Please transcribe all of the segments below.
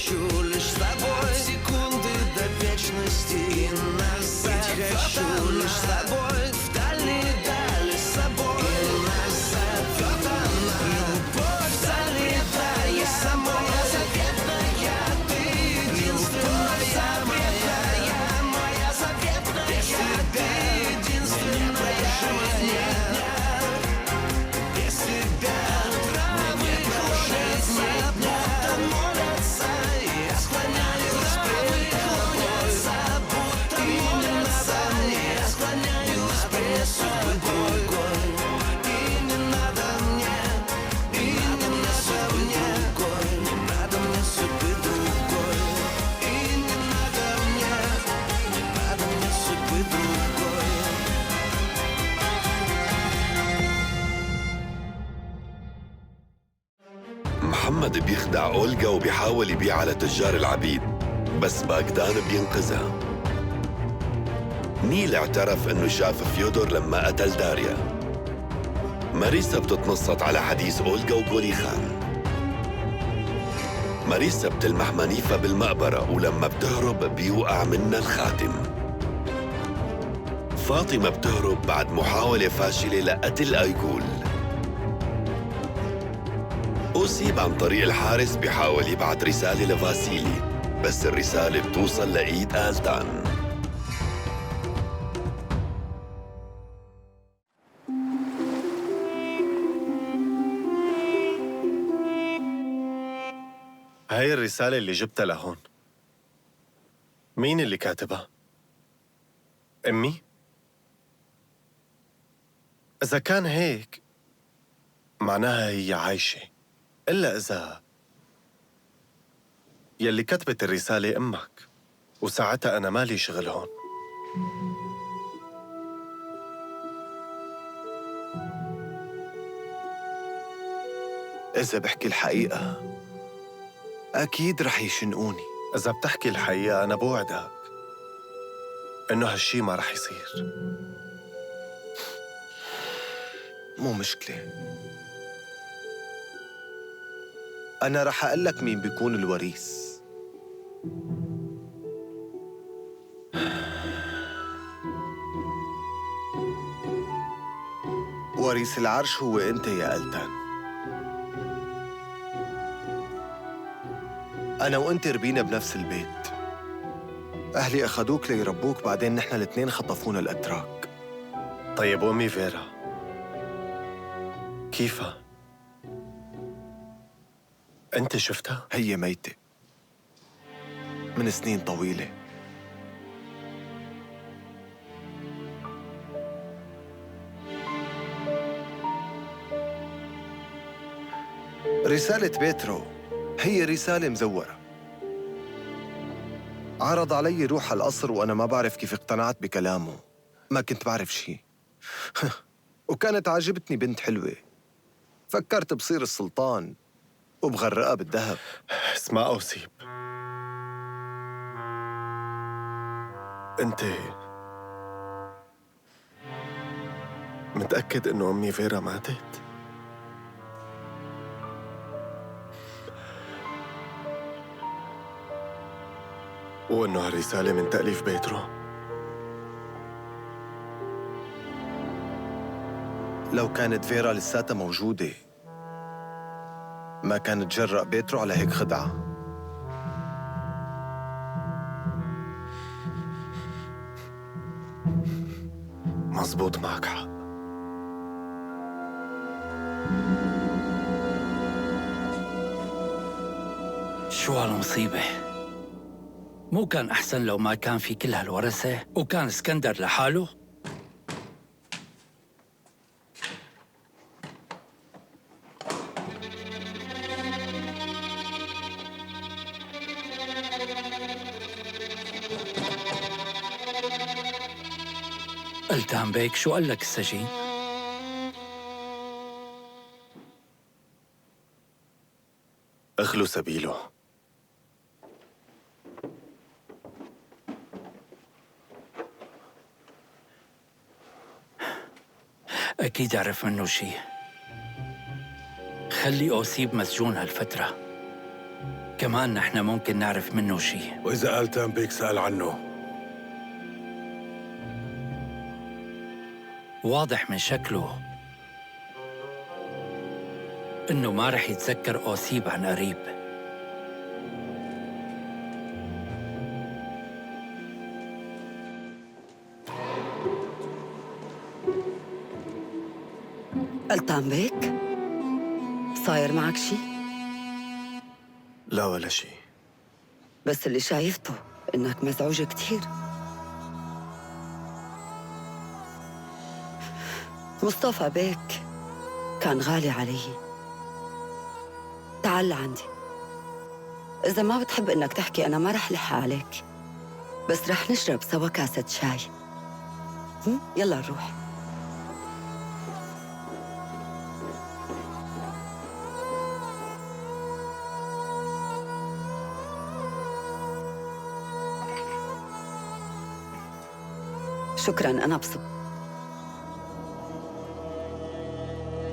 хочу лишь с тобой секунды до вечности и назад. Ведь хочу лишь с тобой в дальние дали с собой и назад. Вот она, любовь залетая самой заветная, ты единственная моя заветная, без тебя единственная жизнь. Без тебя травы клонятся, будто молятся, я склоняюсь пред тобой, будто молятся, я склоняюсь пред тобой. И не надо мне, и не надо мне, не надо мне судьбы другой. И не надо мне судьбы другой. محمد بيخدع أولغا وبيحاول يبيع على تجار العبيد، بس باغدان بينقذها. نيل اعترف انه شاف فيودور لما قتل داريا. ماريسا بتتنصت على حديث أولغا وغوليخان. ماريسا بتلمح مانيفا بالمقبرة، ولما بتهرب بيوقع منها الخاتم. فاطمة بتهرب بعد محاولة فاشلة لقتل أيغول. أوسيب عن طريق الحارس بيحاول يبعت رسالة لفاسيلي، بس الرسالة بتوصل لإيد آلتان. هاي الرسالة اللي جبتها لهون، مين اللي كاتبها؟ أمي؟ إذا كان هيك معناها هي عايشة، إلا إذا يلي كتبت الرسالة أمك، وساعتها أنا مالي شغل هون. إذا بحكي الحقيقة أكيد رح يشنقوني. إذا بتحكي الحقيقة أنا بوعدك إنه هالشي ما رح يصير. مو مشكلة، أنا رح أقلك مين بيكون الوريث. وريث العرش هو أنت يا ألتان. أنا وأنت ربينا بنفس البيت. أهلي أخدوك ليربوك، بعدين نحن الاثنين خطفونا الأتراك. طيب وأمي فيرا كيفها؟ أنت شفتها؟ هي ميتة من سنين طويلة. رسالة بيترو هي رسالة مزورة. عرض علي روح على القصر وأنا ما بعرف كيف اقتنعت بكلامه. ما كنت بعرف شي. وكانت عاجبتني بنت حلوة، فكرت بصير السلطان وبغرقها بالذهب. اسمع أوسيب، أنت متأكد إنه أمي فيرا ماتت؟ وإنه هالرسالة من تأليف بيترو؟ لو كانت فيرا لساتها موجودة ما كانت جرأ بيترو على هيك خدعة. مزبوط، معك حق. شو هالمصيبة؟ مو كان أحسن لو ما كان في كل هالورثة وكان اسكندر لحاله؟ ألتان بيك، شو قال لك السجين؟ اخلو سبيله. أكيد عرف منه شي. خلي أوسيب مسجون هالفترة. كمان نحن ممكن نعرف منه شيء. وإذا آلتان بيك سأل عنه؟ واضح من شكله إنه ما رح يتذكر أوسيب عن قريب. قلتان بيك؟ صاير معك شي؟ لا ولا شيء. بس اللي شايفته إنك مزعوج كتير. مصطفى بيك كان غالي علي. تعال لعندي. إذا ما بتحب إنك تحكي أنا ما رح لح عليك، بس رح نشرب سوا كاسة شاي. يلا نروح. شكراً، أنا بصب.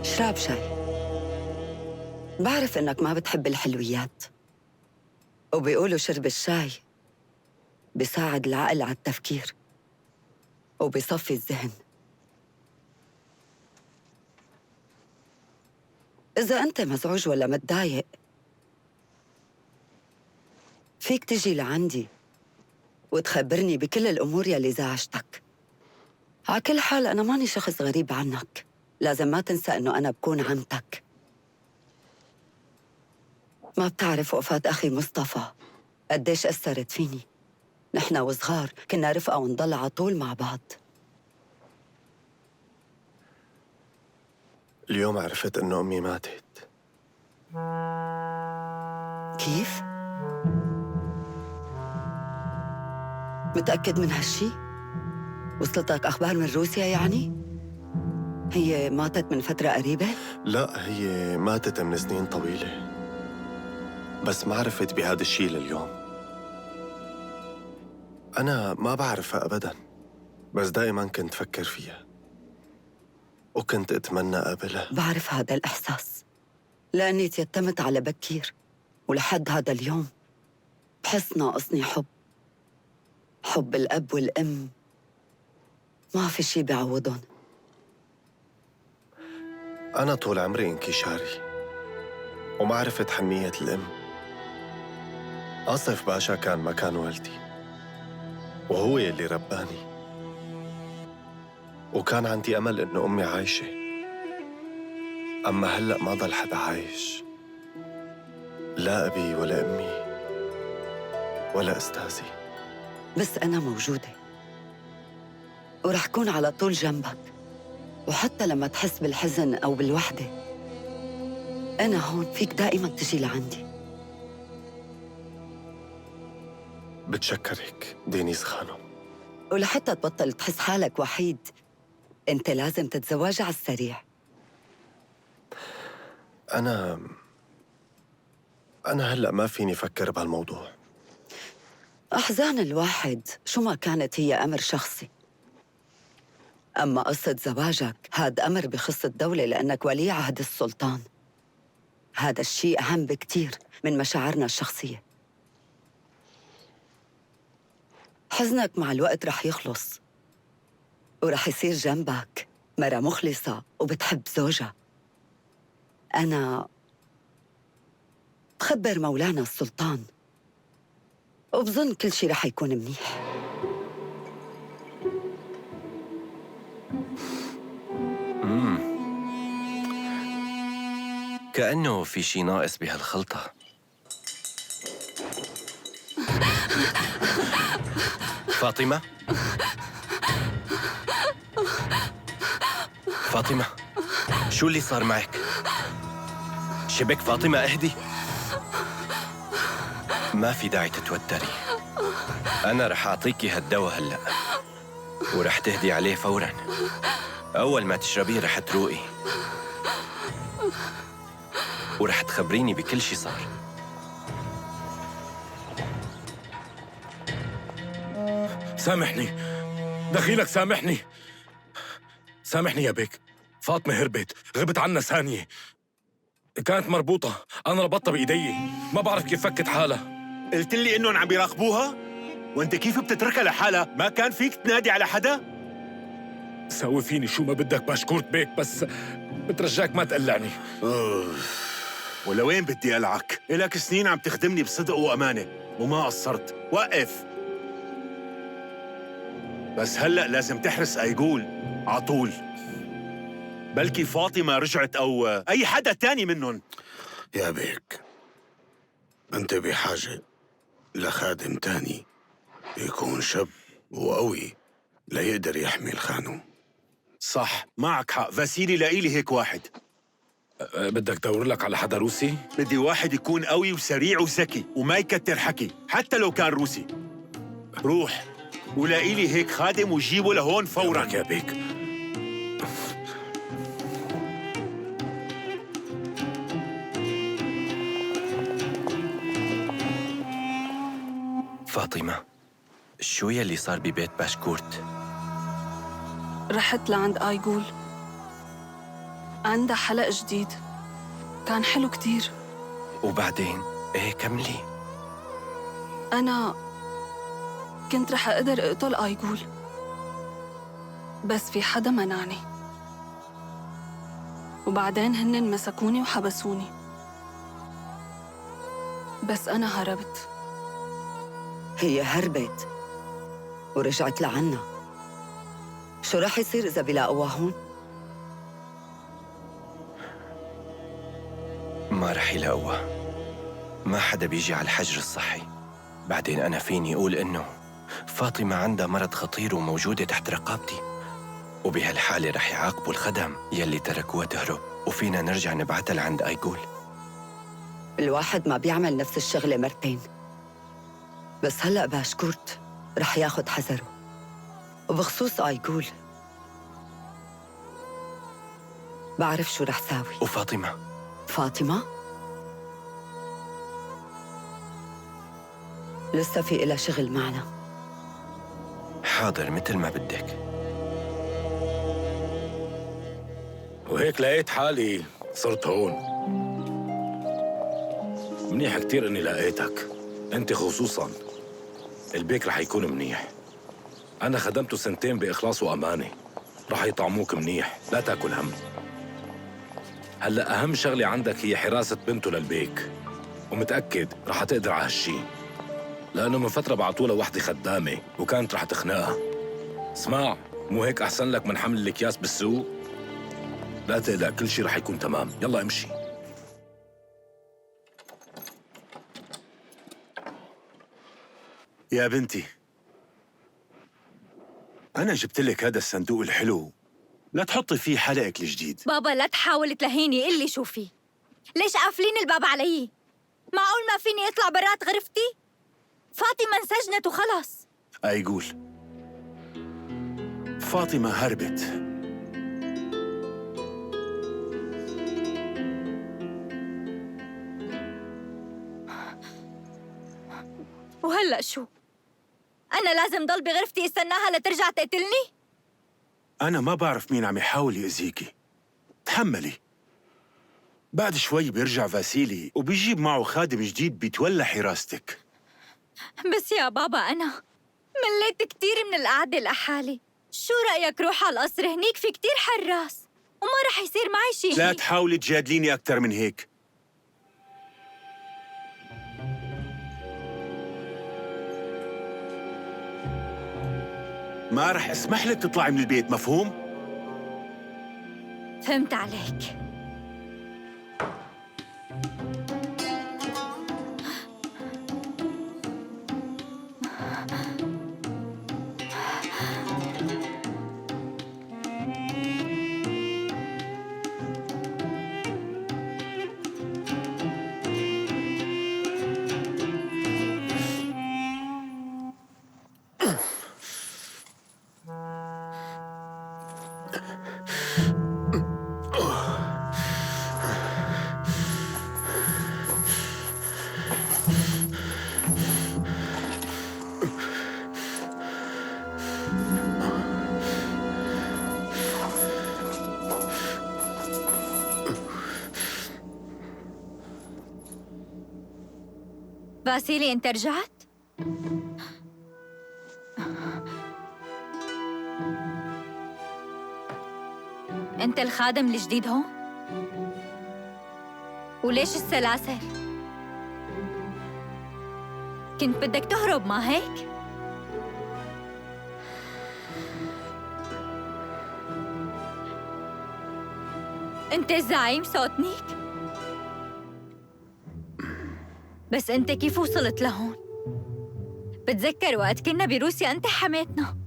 شراب شاي. بعرف إنك ما بتحب الحلويات، وبيقولوا شرب الشاي بيساعد العقل على التفكير وبيصفي الذهن. إذا أنت مزعوج ولا متضايق فيك تجي لعندي وتخبرني بكل الأمور يلي زعجتك. على كل حال أنا ماني شخص غريب عنك، لازم ما تنسى إنه أنا بكون عمتك. ما بتعرف وفاة أخي مصطفى قديش أثرت فيني. نحن وصغار كنا رفقة ونضل على طول مع بعض. اليوم عرفت إنه أمي ماتت. كيف؟ متأكد من هالشي؟ وصلتك أخبار من روسيا يعني؟ هي ماتت من فترة قريبة؟ لا، هي ماتت من سنين طويلة، بس ما عرفت بهذا الشيء لليوم. أنا ما بعرفها أبداً، بس دائماً كنت فكر فيها وكنت أتمنى أقابلها. بعرف هذا الإحساس، لأني تيتمت على بكير، ولحد هذا اليوم بحس ناقصني حب. حب الأب والأم ما في شي بيعوضهم. أنا طول عمري انكشاري وما عرفت حنية الأم. آصف باشا كان مكان والدي وهو يلي رباني، وكان عندي أمل إنه أمي عايشة. أما هلأ ما ضل حدا عايش، لا أبي ولا أمي ولا أستاذي. بس أنا موجودة ورح كون على طول جنبك، وحتى لما تحس بالحزن أو بالوحدة أنا هون، فيك دائما تجي لعندي. بتشكرك دينيس خانم. ولحتى تبطل تحس حالك وحيد أنت لازم تتزوج على السريع. أنا هلأ ما فيني أفكر بهالموضوع. أحزان الواحد شو ما كانت هي أمر شخصي، أما قصة زواجك هاد أمر بخص الدولة، لأنك ولي عهد السلطان. هذا الشيء أهم بكتير من مشاعرنا الشخصية. حزنك مع الوقت رح يخلص ورح يصير جنبك مرة مخلصة وبتحب زوجها. أنا بخبر مولانا السلطان وبظن كل شي رح يكون منيح. كأنه في شي ناقص بهالخلطة. فاطمة؟ فاطمة، شو اللي صار معك؟ شبك فاطمة، اهدي. ما في داعي تتوتري، أنا رح أعطيكي هالدواء هلأ ورح تهدي عليه فوراً. أول ما تشربيه رح تروقي ورح تخبريني بكل شي صار. سامحني دخيلك، سامحني يا بيك. فاطمة هربت، غبت عنا ثانية. كانت مربوطة، أنا ربطتها بإيدي، ما بعرف كيف فكت حالها. قلت لي إنهم عم بيراقبوها؟ وأنت كيف بتتركها لحالها؟ ما كان فيك تنادي على حدا؟ سوي فيني شو ما بدك باشكورت بيك، بس بترجاك ما تقلعني. ولوين بدي ألعك؟ إلك سنين عم تخدمني بصدق وأمانة وما قصرت. وقف. بس هلأ لازم تحرس أيقول عطول. بلكي فاطمة رجعت أو أي حدا تاني منهم. يا بيك، أنت بحاجة لخادم تاني يكون شاب وقوي ليقدر يحمي الخانو. صح، معك حق. فاسيلي لقيلي هيك واحد. بدك دور لك على حدا روسي؟ بدي واحد يكون قوي وسريع وذكي وما يكتر حكي حتى لو كان روسي. روح ولاقيلي هيك خادم وجيبه لهون فورا. يا بيك. فاطمة، شو يلي صار ببيت باشكورت؟ رحت لعند آيقول، عندها حلق جديد كان حلو كتير. وبعدين ايه كملي. أنا كنت رح أقدر أقتل آيقول، بس في حدا منعني، وبعدين هن مسكوني وحبسوني، بس أنا هربت. هي هربت ورجعت لعنا. شو رح يصير إذا بيلاقوها هون؟ ما رح يلاقوها، ما حدا بيجي على الحجر الصحي. بعدين أنا فيني أقول إنه فاطمة عندها مرض خطير وموجودة تحت رقابتي، وبهالحالة رح يعاقبوا الخدم يلي تركوها تهرب، وفينا نرجع نبعتها لعند آيقول. الواحد ما بيعمل نفس الشغلة مرتين. بس هلأ باشكورت رح ياخد حذره. وبخصوص آيقول بعرف شو رح ساوي. وفاطمة؟ فاطمة؟ لسه في إلها شغل معنا. حاضر، مثل ما بدك. وهيك لقيت حالي صرت هون. منيح كتير إني لقيتك، أنت خصوصاً. البيك رح يكون منيح. أنا خدمته سنتين بإخلاص وأمانة، رح يطعموك منيح، لا تاكل هم. هلأ أهم شغلة عندك هي حراسة بنته للبيك، ومتأكد رح تقدر على هالشي، لأنه من فترة بعتولها وحدة خدامة وكانت رح تخنقها. اسمع، مو هيك أحسن لك من حمل الأكياس بالسوق؟ لا تقلق، كل شي رح يكون تمام. يلا امشي. يا بنتي، أنا جبت لك هذا الصندوق الحلو لا تحطي فيه حلقك الجديد. بابا لا تحاول تلهيني، قلي شو في. ليش قافلين الباب علي؟ معقول ما فيني اطلع برات غرفتي؟ فاطمة انسجنت وخلص. أيقول فاطمة هربت. وهلأ شو؟ أنا لازم ضل بغرفتي استناها لترجع تقتلني؟ أنا ما بعرف مين عم يحاول يأذيكي. تحملي، بعد شوي بيرجع فاسيلي وبيجيب معه خادم جديد بيتولى حراستك. بس يا بابا أنا مليت كتير من القعدة لحالي. شو رأيك روح على القصر؟ هنيك في كتير حراس وما رح يصير معي شي. لا تحاولي تجادليني أكتر من هيك. ما رح اسمح لك تطلعي من البيت، مفهوم؟ فهمت عليك. فاسيلي انت رجعت؟ انت الخادم الجديد هون؟ وليش السلاسل؟ كنت بدك تهرب ما هيك؟ انت الزعيم سوتنيك؟ بس انت كيف وصلت لهون؟ بتذكر وقت كنا بروسيا انت حميتنا.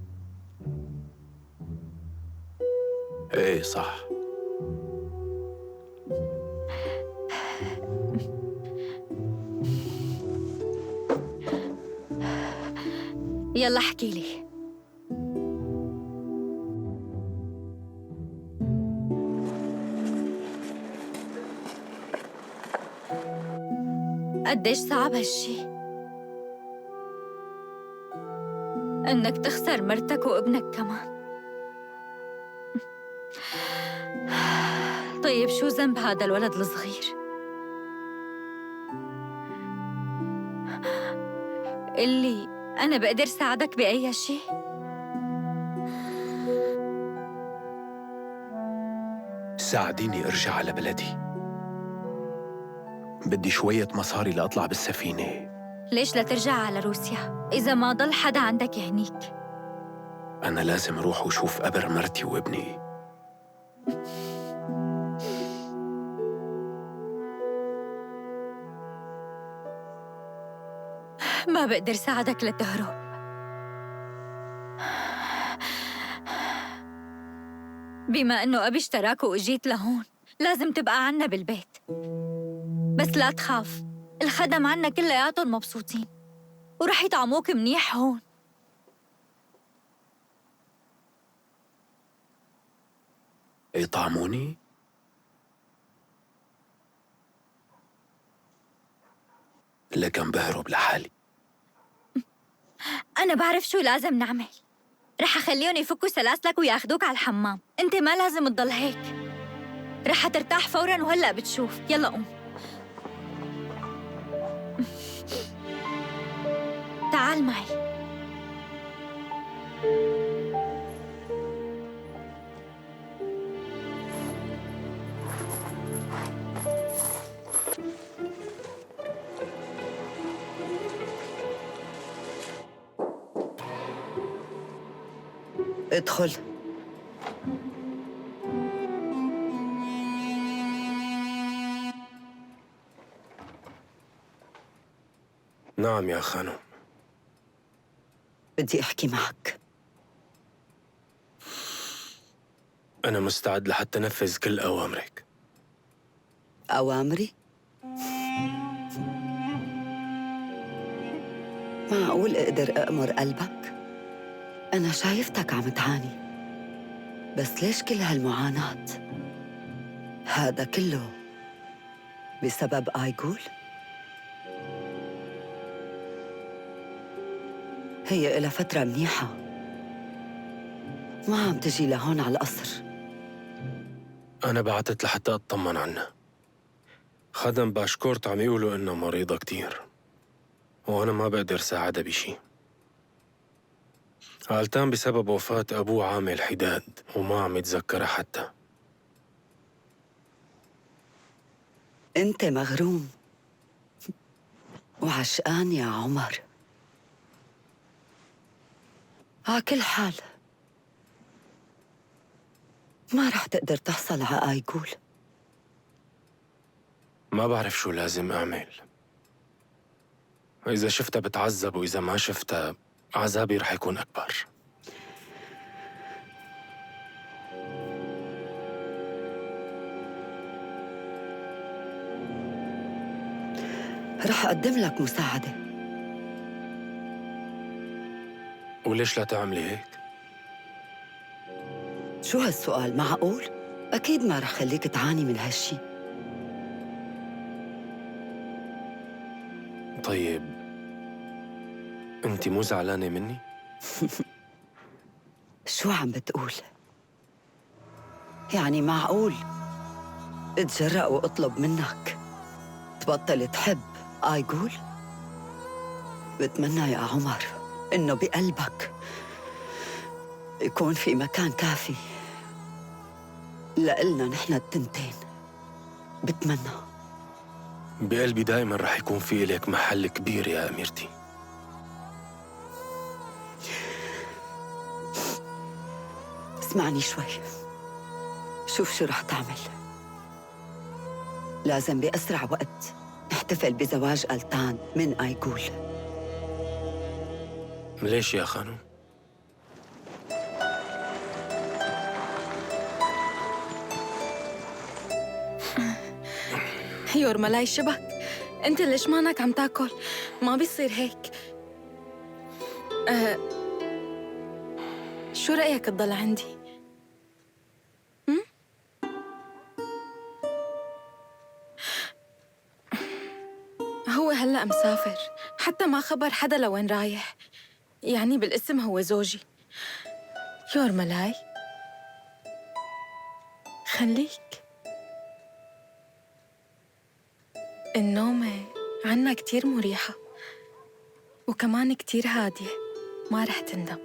ايه صح. يلا احكي لي. قديش صعب هالشي؟ إنك تخسر مرتك وابنك كمان. طيب شو ذنب هذا الولد الصغير؟ اللي أنا بقدر ساعدك بأي شي؟ ساعديني ارجع على بلدي. بدي شوية مصاري لأطلع بالسفينة. ليش لا ترجع على روسيا إذا ما ضل حدا عندك هنيك؟ أنا لازم أروح وشوف قبر مرتي وابني. ما بقدر ساعدك لتهرب. بما إنه أبي اشتراك وإجيت لهون لازم تبقى عنا بالبيت. بس لا تخاف، الخدم عنا كلياتهم مبسوطين ورح يطعموك منيح هون. يطعموني؟ لكن بهرب لحالي. أنا بعرف شو لازم نعمل. رح أخليهم يفكوا سلاسلك وياخدوك على الحمام. أنت ما لازم تضل هيك. رح ترتاح فوراً وهلأ بتشوف. يلا قوم. تعال معي. ادخل. نعم يا خانم. بدي أحكي معك. أنا مستعد لحتى أنفذ كل أوامرك. أوامري؟ معقول أقدر أأمر قلبك؟ أنا شايفتك عم تعاني، بس ليش كل هالمعاناة؟ هذا كله بسبب آيغول؟ هي إلها فترة منيحة ما عم تجي لهون على القصر. أنا بعتت لحتى أطمن عنها. خدم باشكورت عم يقولوا إنها مريضة كتير وأنا ما بقدر ساعدها بشي. قالتان بسبب وفاة أبوه عامل حداد وما عم يتذكرها حتى. أنت مغروم وعشقان يا عمر. على كل حال ما رح تقدر تحصل على آيغول. ما بعرف شو لازم أعمل. إذا شفتها بتعذب وإذا ما شفتها عذابي رح يكون أكبر. رح أقدم لك مساعدة. وليش لا تعملي هيك؟ شو هالسؤال معقول؟ أكيد ما رح خليك تعاني من هالشي. طيب أنت مو زعلانة مني؟ شو عم بتقول؟ يعني معقول اتجرأ وأطلب منك تبطل تحب آيغول؟ بتمنى يا عمر إنه بقلبك يكون في مكان كافي لإلنا نحن التنتين. بتمنى. بقلبي دايما رح يكون في إليك محل كبير يا أميرتي. اسمعني شوي، شوف شو رح تعمل. لازم بأسرع وقت نحتفل بزواج ألتان من آيغول. ليش يا خانم؟ يورملاي شبك، انت ليش مانك عم تاكل؟ ما بيصير هيك. شو رأيك تضل عندي؟ هو هلأ مسافر، حتى ما خبر حدا لوين رايح. يعني بالاسم هو زوجي. يورملاي خليك. النومة عنا كتير مريحة وكمان كتير هادية، ما رح تندم.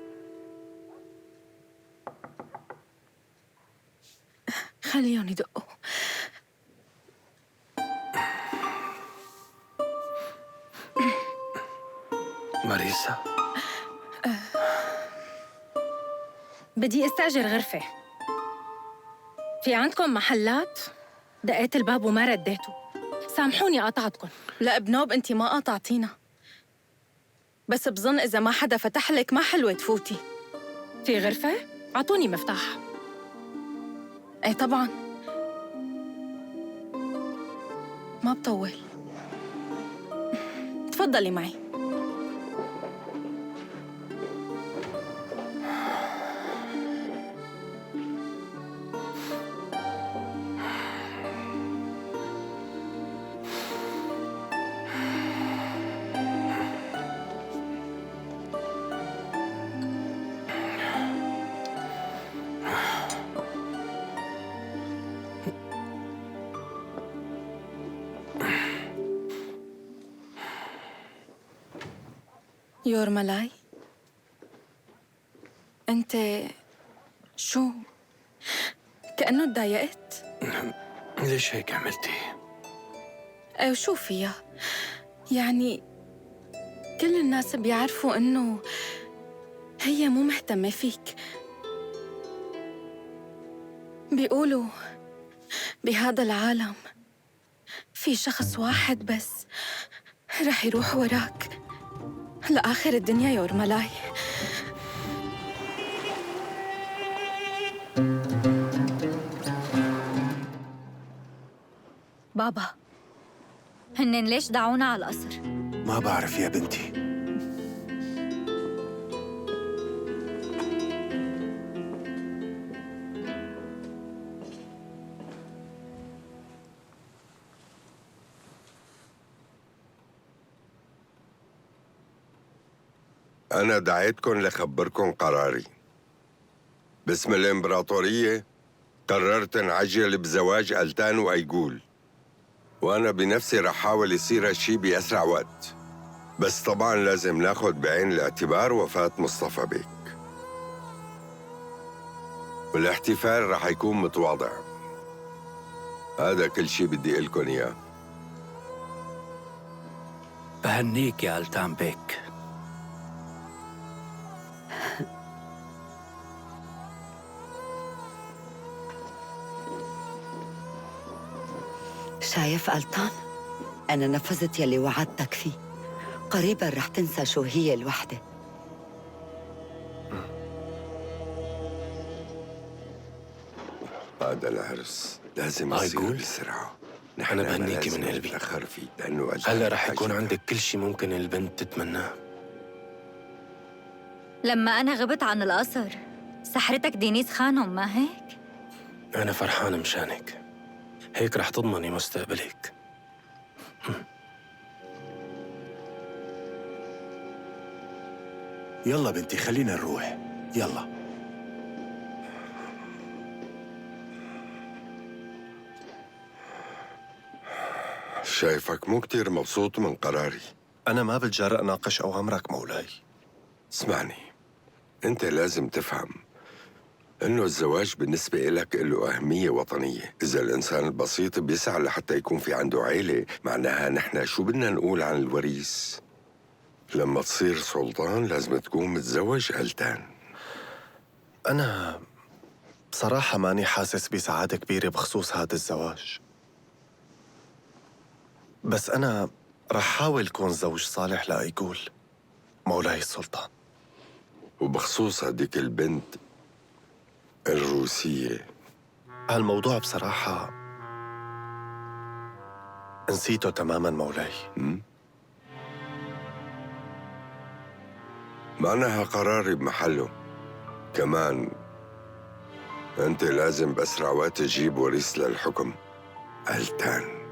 خليهم يدقوا. ماريسا، بدي استأجر غرفة. في عندكم محلات؟ دقيت الباب وما رديته. سامحوني قاطعتكم. لا بنوب، انتي ما قاطعتينا، بس بظن إذا ما حدا فتح لك ما حلوة تفوتي. في غرفة؟ أعطوني مفتاح. ايه طبعاً، ما بطول. تفضلي معي. يورملاي، أنت شو؟ كأنه تضايقت؟ ليش هيك عملتي؟ شو فيها؟ يعني كل الناس بيعرفوا إنه هي مو مهتمة فيك. بيقولوا بهذا العالم في شخص واحد بس رح يروح وراك لآخر الدنيا. يورملاي، بابا، هنن ليش دعونا على القصر؟ ما بعرف يا بنتي. أنا دعيتكن لخبركن قراري. باسم الإمبراطورية قررت نعجل بزواج ألتان وأيغول، وأنا بنفسي رح أحاول يصير هالشي بأسرع وقت، بس طبعاً لازم ناخد بعين الاعتبار وفاة مصطفى بيك، والاحتفال رح يكون متواضع. هذا كل شي بدي أقلكن إياه. بهنيك يا ألتان بيك. شايف ألتان؟ أنا نفذت يلي وعدتك فيه. قريباً رح تنسى شو هي الوحدة. هذا العرس لازم يصير بسرعة. أنا بهنيكي من قلبي. نتأخر فيه لأنه هلا رح يكون عندك كل شي ممكن البنت تتمناه. لما أنا غبت عن القصر سحرتك دينيس خانم، ما هيك؟ أنا فرحان مشانك، هيك رح تضمني مستقبلك. يلا بنتي خلينا نروح، يلا. شايفك مو كتير مبسوط من قراري. أنا ما بتجرأ ناقش أوامرك مولاي. اسمعني، أنت لازم تفهم إنه الزواج بالنسبة إلك له أهمية وطنية. إذا الإنسان البسيط بيسعى لحتى يكون في عنده عيلة، معناها نحن شو بدنا نقول عن الوريث؟ لما تصير سلطان لازم تكون متزوج ألتان. أنا بصراحة ماني حاسس بسعادة كبيرة بخصوص هذا الزواج، بس أنا رح حاول كون زوج صالح لأيقول مولاي السلطان. وبخصوص هديك البنت الروسية، هالموضوع بصراحة نسيته تماماً مولاي. معناها قراري بمحله. كمان أنت لازم بأسرع وقت تجيب وريث للحكم ألتان.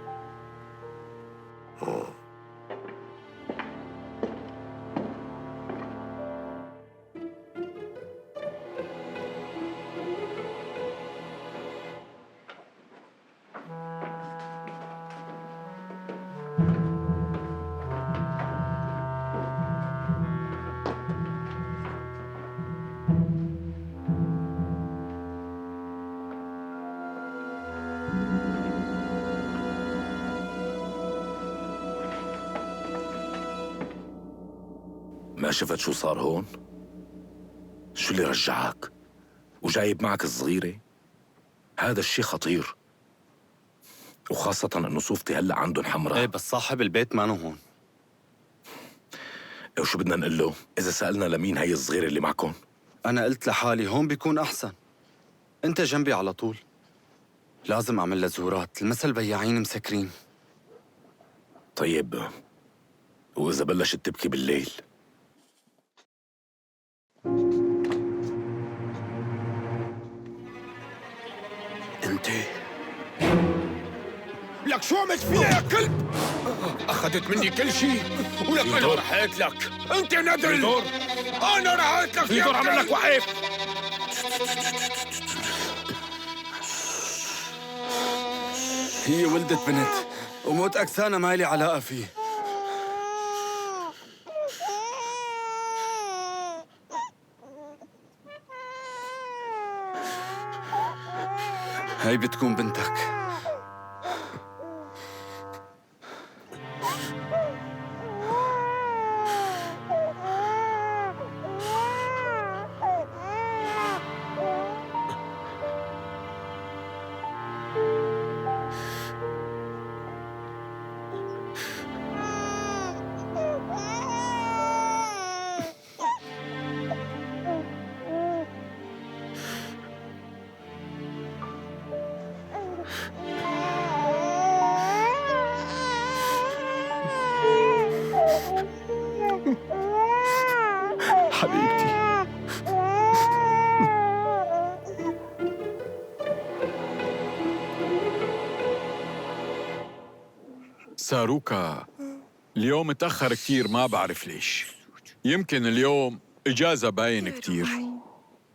ما شفت شو صار هون؟ شو اللي رجعك؟ وجايب معك الصغيرة؟ هذا الشي خطير، وخاصة انه صوفتي هلا عندهم حمراء. ايه بس صاحب البيت مانو هون. وشو بدنا نقول له إذا سألنا لمين هي الصغيرة اللي معكم؟ أنا قلت لحالي هون بيكون أحسن، أنت جنبي على طول. لازم أعمل لزورات، المثل بياعين مسكرين. طيب وإذا بلشت تبكي بالليل؟ انت لك شو عملت فيها يا كلب؟ اخذت مني كل شيء، ولك انا رحيت لك. انت ندل، انا رحيت لك يا كلب. عمل لك وقف. هي ولدت بنت وموت أكسانة ما لي علاقة فيه. هاي بتكون بنتك. حبيبتي. ساروكا، اليوم متأخر كتير، ما بعرف ليش. يمكن اليوم إجازة باين كتير.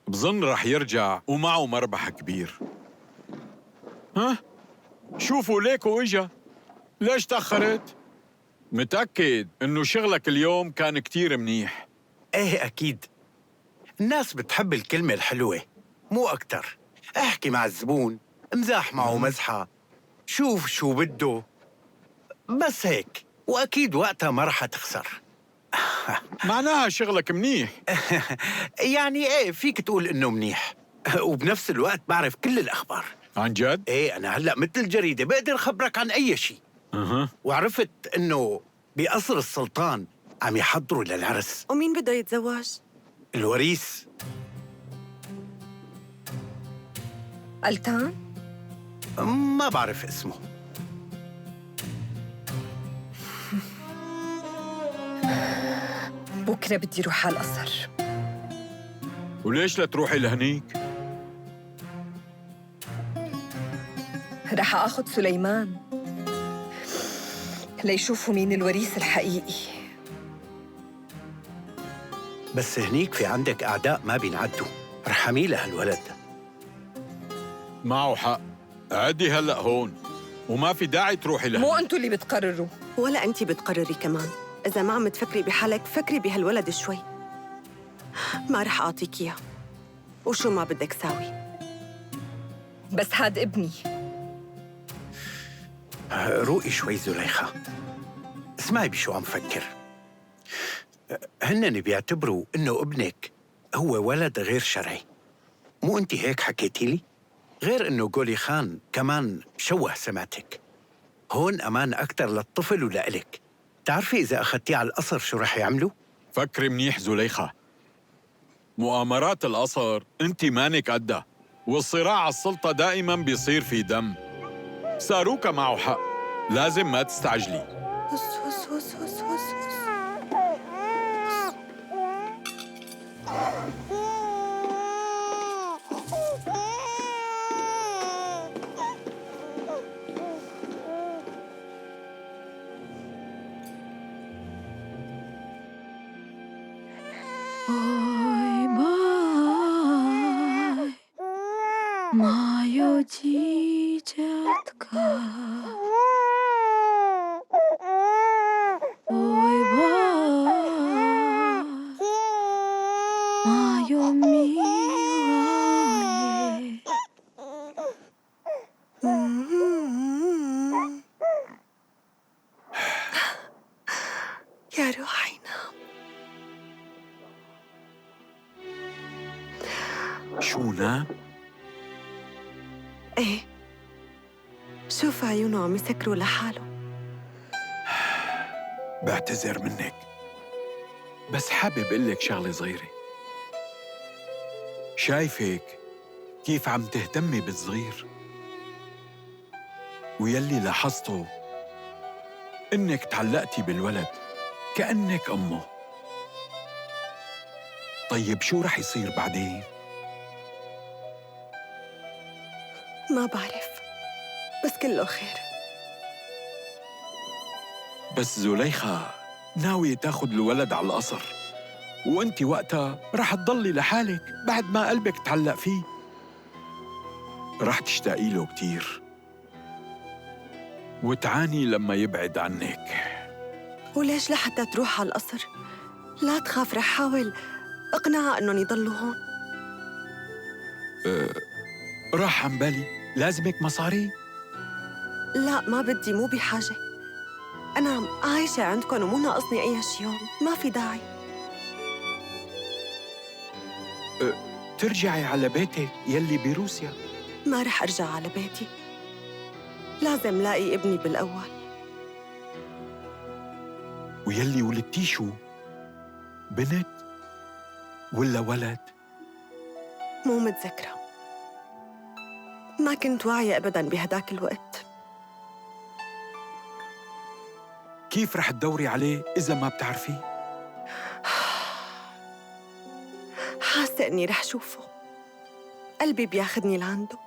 بظن رح يرجع ومعه مربح كبير. ها؟ شوفوا ليكو إجا. ليش تأخرت؟ متأكد إنه شغلك اليوم كان كتير منيح. ايه اكيد، الناس بتحب الكلمة الحلوة مو أكتر. احكي مع الزبون، امزح معه مزحة، شوف شو بده، بس هيك، واكيد وقتها ما رح تخسر. معناها شغلك منيح. يعني ايه، فيك تقول انه منيح، وبنفس الوقت بعرف كل الاخبار. عن جد؟ ايه، انا هلا مثل الجريدة بقدر خبرك عن اي شيء. وعرفت انه بقصر السلطان عم يحضروا للعرس. ومين بده يتزوج؟ الوريث. ألتان؟ ما بعرف اسمه. بكرة بدي روح على القصر. وليش لا تروحي لهنيك؟ رح آخذ سليمان ليشوفوا مين الوريث الحقيقي. بس هنيك في عندك أعداء ما بينعدوا، ارحمي لهالولد. معه حق، عدي هلأ هون وما في داعي تروحي لهنيك. مو أنتوا اللي بتقرروا، ولا أنتِ بتقرري كمان. إذا ما عم تفكري بحالك فكري بهالولد شوي. ما رح أعطيك إياه، وشو ما بدك ساوي. بس هاد ابني. روقي شوي زليخة، اسمعي بشو عم فكر. هنن بيعتبروا إنه ابنك هو ولد غير شرعي، مو أنت هيك حكيتي لي؟ غير إنه قولي خان كمان شوه سمعتك. هون أمان أكتر للطفل ولإلك. تعرفي إذا أخذتيه على القصر شو رح يعملوا؟ فكري منيح زليخة، مؤامرات القصر انت مانك قدها، والصراع على السلطة دائما بيصير في دم. ساروكا معه حق، لازم ما تستعجلي. هس هس هس هس هس هس. Ой, бай, моё дитятко. Ой, бай, моё милое. يا روحي نام. شو نام؟ ايه، شوف عيونه عم يسكروا لحاله. بعتذر منك، بس حابب اقول لك شغله صغيره. شايفك كيف عم تهتمي بالصغير، ويلي لاحظته انك تعلقتي بالولد كأنك امه. طيب شو رح يصير بعدين؟ ما بعرف، بس كله خير. بس زليخة ناوية تاخد الولد على القصر، وانت وقتها رح تضلي لحالك بعد ما قلبك تعلق فيه. رح تشتاقي له كتير وتعاني لما يبعد عنك. وليش لحتى تروح على القصر؟ لا تخاف، رح حاول اقنعها انهم يضلوا هون. راح عن بالي، لازمك مصاري؟ لا ما بدي، مو بحاجة. أنا عايشة عندكم ومو ناقصني أي شي يوم، ما في داعي. ترجعي على بيتك يلي بروسيا. ما رح أرجع على بيتي، لازم لاقي ابني بالأول. ويلي ولدتيه شو؟ بنت ولا ولد؟ مو متذكرة، ما كنت واعية أبداً بهداك الوقت. كيف رح تدوري عليه إذا ما بتعرفيه؟ حاسة إني رح شوفه، قلبي بياخدني لعنده.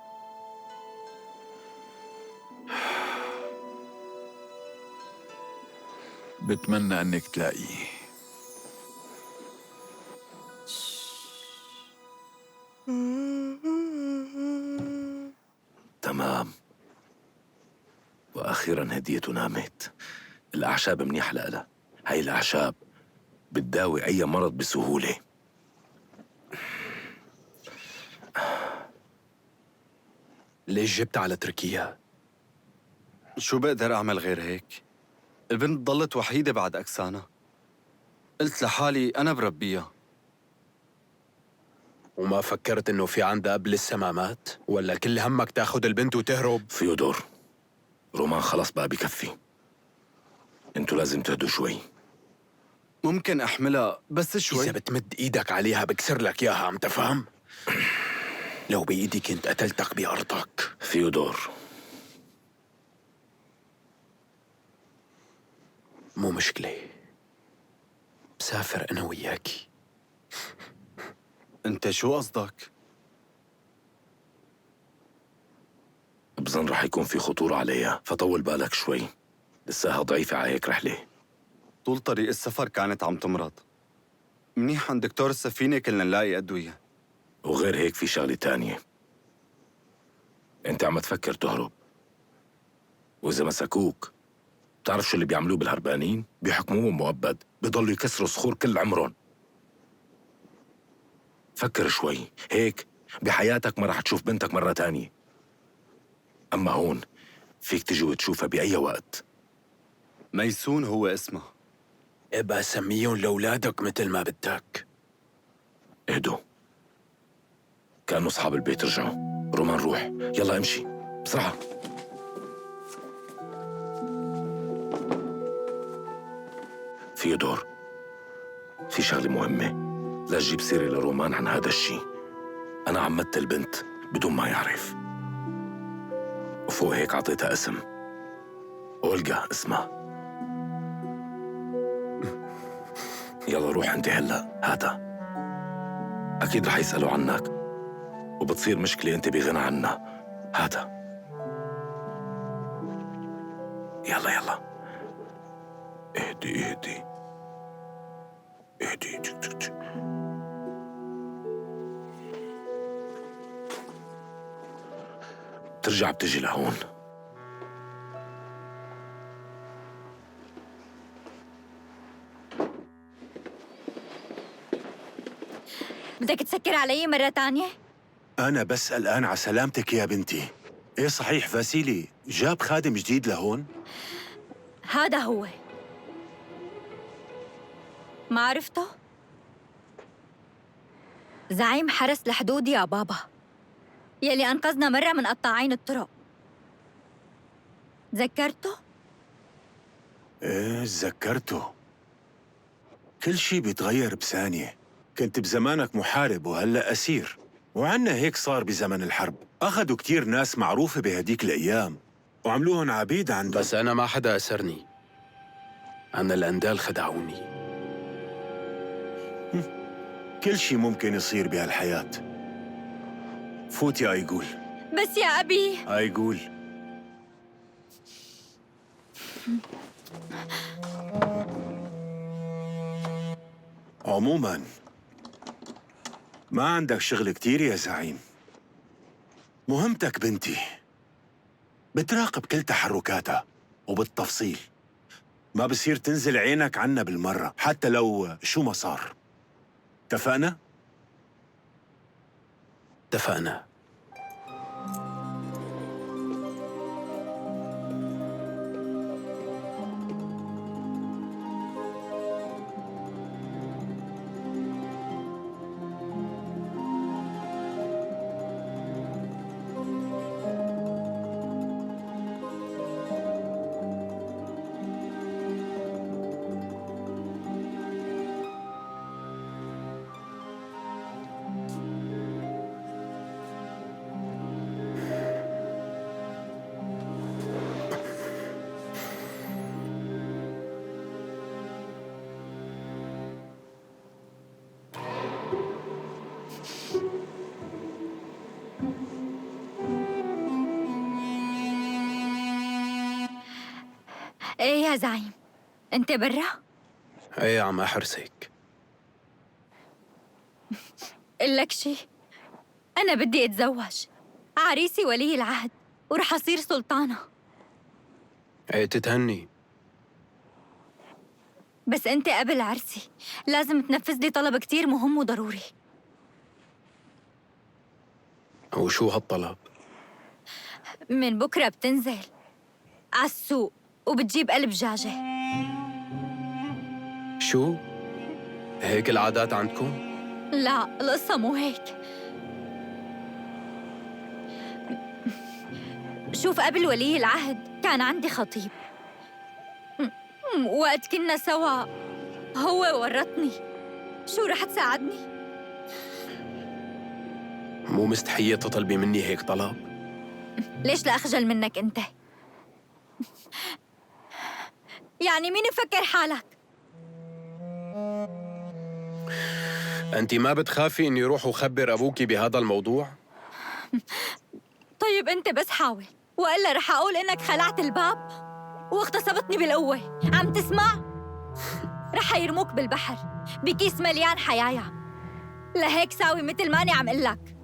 بتمنى أنك تلاقيه. تمام، وأخيراً هديته نامت. الأعشاب منيح لها، هاي الأعشاب بتداوي أي مرض بسهولة. ليش جبت على تركيا؟ شو بقدر أعمل غير هيك؟ البنت ضلت وحيدة بعد أكسانا. قلت لحالي أنا بربيها. وما فكرت إنه في عندها أب لسه ما مات؟ ولا كل همك تاخد البنت وتهرب؟ فيودور، رومان خلص بقى بكفي، انتوا لازم تهدوا شوي. ممكن أحملها بس شوي. إذا بتمد إيدك عليها بكسر لك إياها، عم تفهم؟ لو بإيدي كنت قتلتك بأرضك. فيودور، مو مشكلة، بسافر أنا وياكي. أنت شو قصدك؟ بظن رح يكون في خطورة عليها، فطول بالك شوي، لساها ضعيفة على هيك رحلة. طول طريق السفر كانت عم تمرض. منيح عند دكتور السفينة كلنا نلاقي أدوية. وغير هيك في شغلة تانية، انت عم تفكر تهرب، وإذا مسكوك بتعرف شو اللي بيعملوه بالهربانين؟ بيحكموهم مؤبد، بيضلوا يكسروا صخور كل عمرهم. فكر شوي، هيك بحياتك ما رح تشوف بنتك مرة تانية. أما هون فيك تجي وتشوفها بأي وقت. ميسون هو اسمها. ابقى سميهم لأولادك مثل ما بدك. اهدوا، كأنه أصحاب البيت رجعوا. رومان روح، يلا امشي بسرعة. ثيودور، في شغلة مهمة، لا تجيب سيرة لرومان عن هذا الشيء. أنا عمدت البنت بدون ما يعرف، وفوق هيك عطيتها اسم، أولغا اسمها. يلا روح انت هلا، هاتا أكيد رح يسألوا عنك وبتصير مشكلة انت بغنى عنها. هاتا يلا يلا، اهدي اهدي اهدي. ترجع بتجي لهون. بدك تسكر علي مرة تانية؟ أنا بس قلقان على سلامتك يا بنتي. إيه صحيح فاسيلي جاب خادم جديد لهون؟ هذا هو. ما عرفته؟ زعيم حرس الحدود يا بابا، يلي أنقذنا مرة من قطاعين الطرق. تذكرته؟ إيه تذكرته. كل شي بيتغير بثانية. كنت بزمانك محارب وهلأ أسير، وعنا هيك صار بزمن الحرب. أخذوا كتير ناس معروفة بهديك الأيام وعملوهن عبيد عندهم. بس أنا ما حدا أسرني، أنا الأندال خدعوني. كل شي ممكن يصير بهالحياة. فوت يا أيقول. بس يا أبي. أيقول عموماً ما عندك شغل كتير يا زعيم. مهمتك بنتي بتراقب كل تحركاتها وبالتفصيل، ما بصير تنزل عينك عنا بالمرة حتى لو شو ما صار. اتفقنا؟ اتفقنا. ايه يا زعيم، انت برا؟ ايه عم احرسك. قلك شي، انا بدي اتزوج. عريسي ولي العهد ورح اصير سلطانة. ايه تتهني، بس انت قبل عرسي لازم تنفذ لي طلب كتير مهم وضروري. وشو هالطلب؟ من بكرة بتنزل عالسوق وبتجيب قلب دجاجة. شو؟ هيك العادات عندكم؟ لا، القصة مو هيك. شوف، قبل ولي العهد كان عندي خطيب. وقت كنا سوا هو ورطني. شو رح تساعدني؟ مو مستحية تطلبي مني هيك طلب؟ ليش لا أخجل منك أنت؟ يعني مين مفكر حالك؟ أنت ما بتخافي إني روح وخبر أبوكي بهذا الموضوع؟ طيب أنت بس حاول، وإلا رح أقول إنك خلعت الباب واغتصبتني بالقوة. عم تسمع؟ رح يرموك بالبحر بكيس مليان حيايا. لهيك ساوي مثل ماني عم قلك،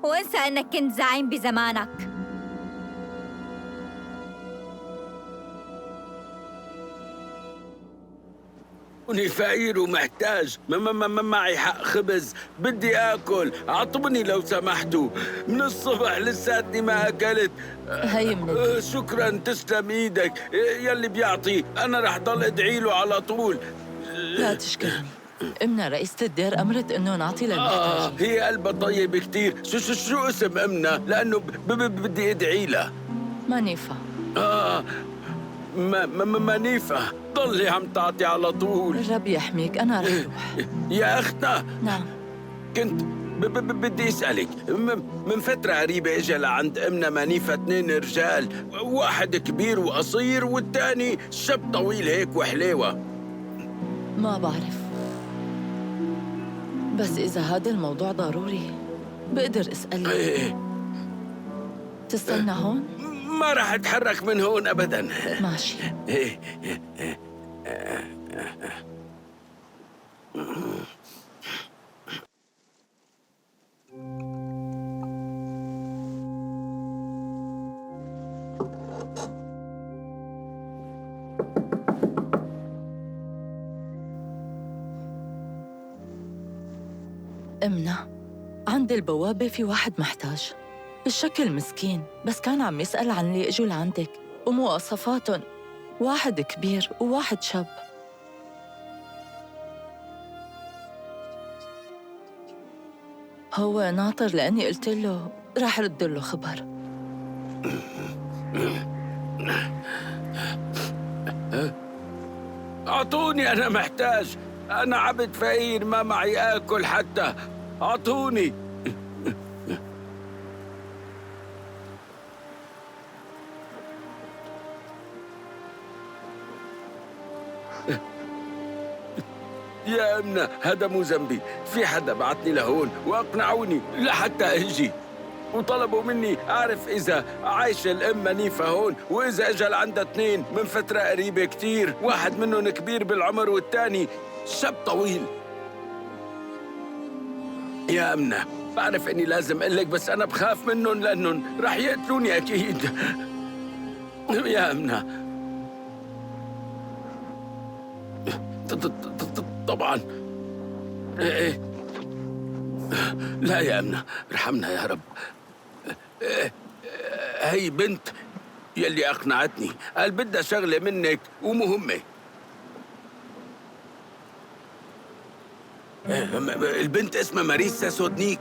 وانسى إنك كنت زعيم بزمانك. أني فقير ومحتاج، ما معي حق خبز، بدي آكل، أعطوني لو سمحتوا. من الصبح لساتني ما أكلت. هي من شكراً، تسلم إيدك. يلي بيعطي أنا رح ضل أدعي له على طول. لا تشكرني. امنا رئيسة الدير أمرت إنه نعطي للمحتاجين. هي قلبها طيب كتير. شو اسم أمنا؟ لأنه بدي أدعي لها. منيفة. منيفة، ضلي عم تعطي على طول. الرب يحميك، أنا رح روح. يا أختنا. نعم. كنت بدي أسألك، من فترة قريبة إجا لعند أمنا منيفة 2 رجال، واحد كبير وقصير والتاني شاب طويل هيك وحليوة. ما بعرف، بس إذا هذا الموضوع ضروري بقدر أسألك. تستنى هون؟ ما رح أتحرك من هون أبداً. ماشي. امنا، عند البوابة في واحد محتاج، بالشكل مسكين، بس كان عم يسأل عن اللي اجوا لعندك ومواصفاتهم، واحد كبير وواحد شاب. هو ناطر لأني قلت له راح رد له خبر. أعطوني، أنا محتاج، أنا عبد فقير ما معي آكل حتى، أعطوني. يا أمنا، هذا مو ذنبي، في حدا بعتني لهون وأقنعوني لحتى أجي، وطلبوا مني أعرف إذا عايشة الأم منيفة هون، وإذا أجل عندها 2 من فترة قريبة كتير، واحد منهم كبير بالعمر والتاني شاب طويل. يا أمنا، بعرف إني لازم أقلك، بس أنا بخاف منهم لأنهم رح يقتلوني أكيد. يا أمنا، طبعاً. إيه. لا يا أمنا، ارحمنا يا رب. هي بنت يلي أقنعتني، قال بدها شغلة منك ومهمة. البنت اسمها ماريسا سودنيك.